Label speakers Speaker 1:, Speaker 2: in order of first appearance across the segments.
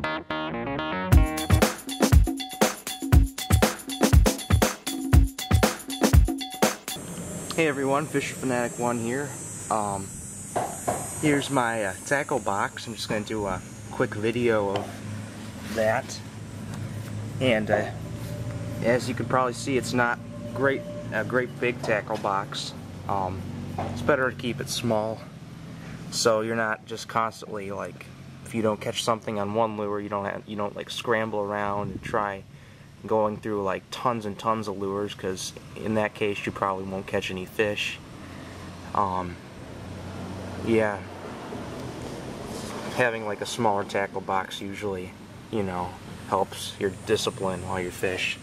Speaker 1: Hey everyone, Fisher Fanatic 1 here. Here's my tackle box. I'm just going to do a quick video of that. And as you can probably see, it's not a great big tackle box. It's better to keep it small, so you're not just constantly, like, if you don't catch something on one lure, you don't like scramble around and try going through like tons and tons of lures, because in that case you probably won't catch any fish. Yeah, having like a smaller tackle box usually, you know, helps your discipline while you fish.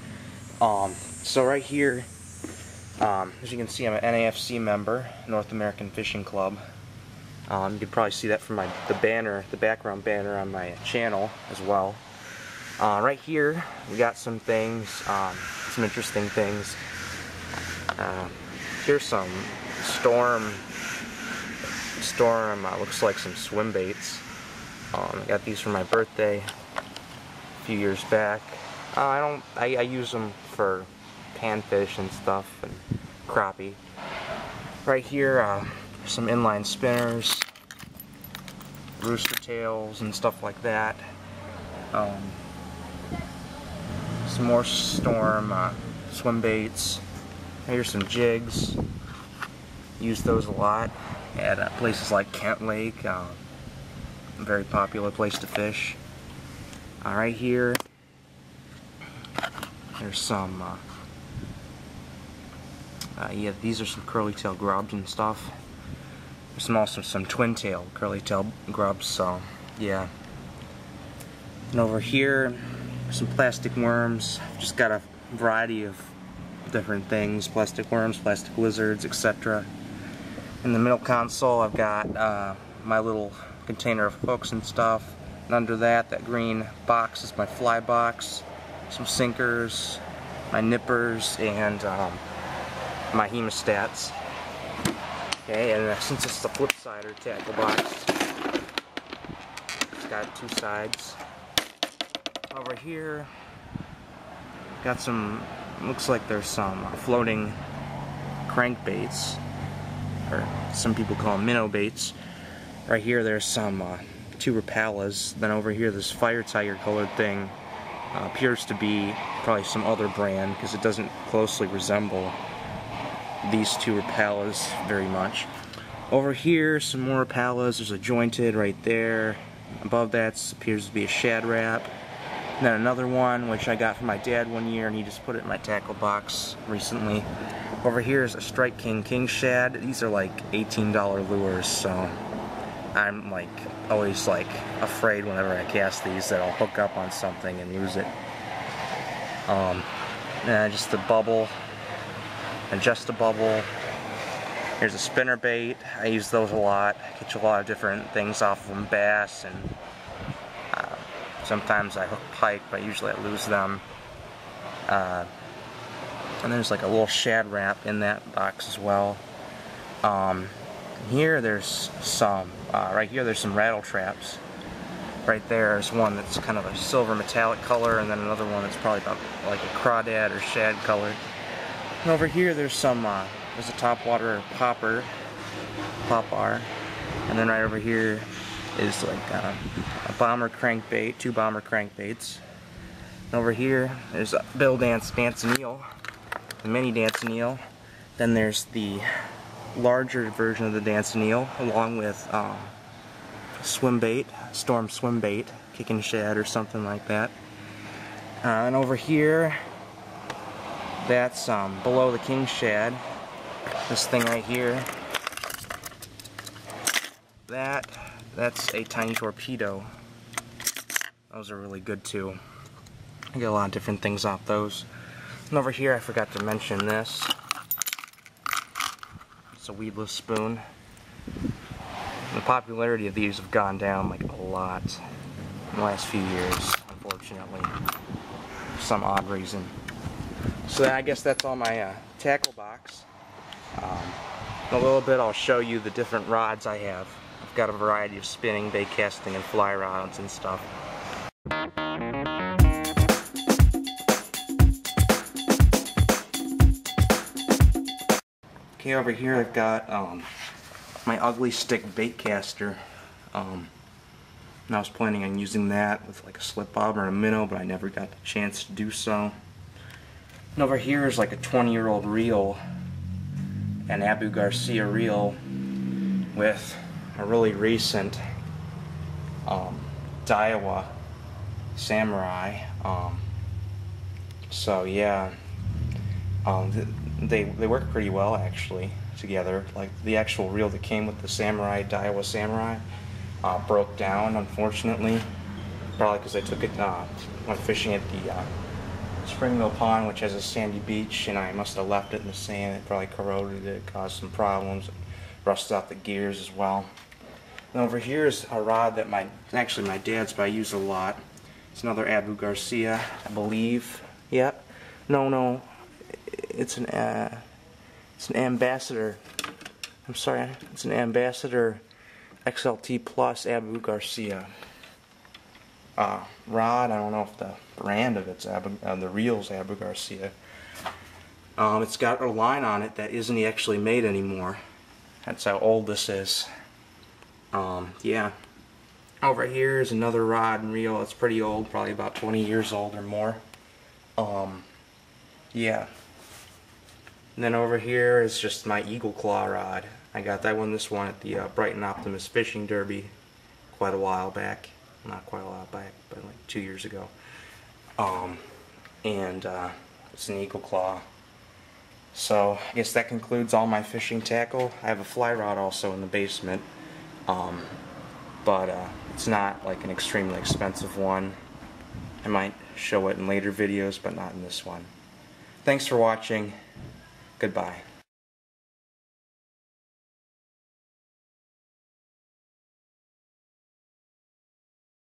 Speaker 1: So right here, as you can see, I'm an NAFC member, North American Fishing Club. You can probably see that from the background banner on my channel as well. Right here, we got some things, some interesting things. Here's some Storm, looks like some swim baits. I got these for my birthday a few years back. I use them for panfish and stuff and crappie. Right here, some inline spinners, rooster tails and stuff like that. Some more Storm swim baits. Here's some jigs. Use those a lot at places like Kent Lake. A very popular place to fish. Right here, there's some. Yeah, these are some curly tail grubs and stuff. There's also some twin tail curly tail grubs. So yeah. And over here, some plastic worms. Just got a variety of different things: plastic worms, plastic lizards, etc. In the middle console, I've got my little container of hooks and stuff, and under that green box is my fly box, some sinkers, my nippers, and my hemostats. Okay, and since it's the flip side or tackle box, it's got two sides. Over here, got some, looks like there's some floating crankbaits, or some people call them minnow baits. Right here there's some two Rapalas. Then over here this fire tiger colored thing appears to be probably some other brand, because it doesn't closely resemble these two Rapalas very much. Over here some more Rapalas. There's a jointed right there. Above that appears to be a Shad Rap. And then another one, which I got from my dad one year, and he just put it in my tackle box recently. Over here is a Strike King Shad. These are like $18 lures, so I'm like always like afraid whenever I cast these that I'll hook up on something and lose it. Just the bubble, adjust the bubble. Here's a spinner bait. I use those a lot. I catch a lot of different things off of them, bass, and sometimes I hook pike, but usually I lose them. And there's like a little Shad Rap in that box as well. Here there's some, right here there's some rattle traps. Right there is one that's kind of a silver metallic color, and then another one that's probably about like a crawdad or shad color. And over here there's some, there's a topwater popper, and then right over here is like a bomber crankbait, two bomber crankbaits. And over here there's a Bill Dance eel, the mini dance eel. Then there's the larger version of the dance eel, along with swim bait, Storm swim bait, kicking shad or something like that. And over here, that's below the king shad. This thing right here, that's a tiny torpedo. Those are really good too. I get a lot of different things off those. And over here, I forgot to mention this. It's a weedless spoon. The popularity of these have gone down like a lot in the last few years, unfortunately, for some odd reason. So I guess that's all my tackle box. In a little bit I'll show you the different rods I have. I've got a variety of spinning, bait casting, and fly rods and stuff. Okay, over here I've got my Ugly Stick bait caster. And I was planning on using that with like a slip bob or a minnow, but I never got the chance to do so. And over here is like a 20-year-old reel, an Abu Garcia reel with a really recent Daiwa Samurai. So yeah, they work pretty well actually together. Like the actual reel that came with the Daiwa Samurai broke down, unfortunately, probably because I took it went fishing at the Springville Pond, which has a sandy beach, and I must have left it in the sand. It probably corroded it, caused some problems, rusted out the gears as well. And over here is a rod that actually my dad's, but I use a lot. It's another Abu Garcia, I believe. Yep. No, it's an Ambassador. I'm sorry, it's an Ambassador XLT Plus Abu Garcia rod. I don't know if the brand of it's the reel's Abu Garcia. It's got a line on it that isn't actually made anymore. That's how old this is. Yeah. Over here is another rod and reel. It's pretty old, probably about 20 years old or more. Yeah. And then over here is just my Eagle Claw rod. I got this one at the Brighton Optimus Fishing Derby quite a while back. Not quite a while back, but like 2 years ago. It's an Eagle Claw. So I guess that concludes all my fishing tackle. I have a fly rod also in the basement, but it's not like an extremely expensive one. I might show it in later videos, but not in this one. Thanks for watching. Goodbye.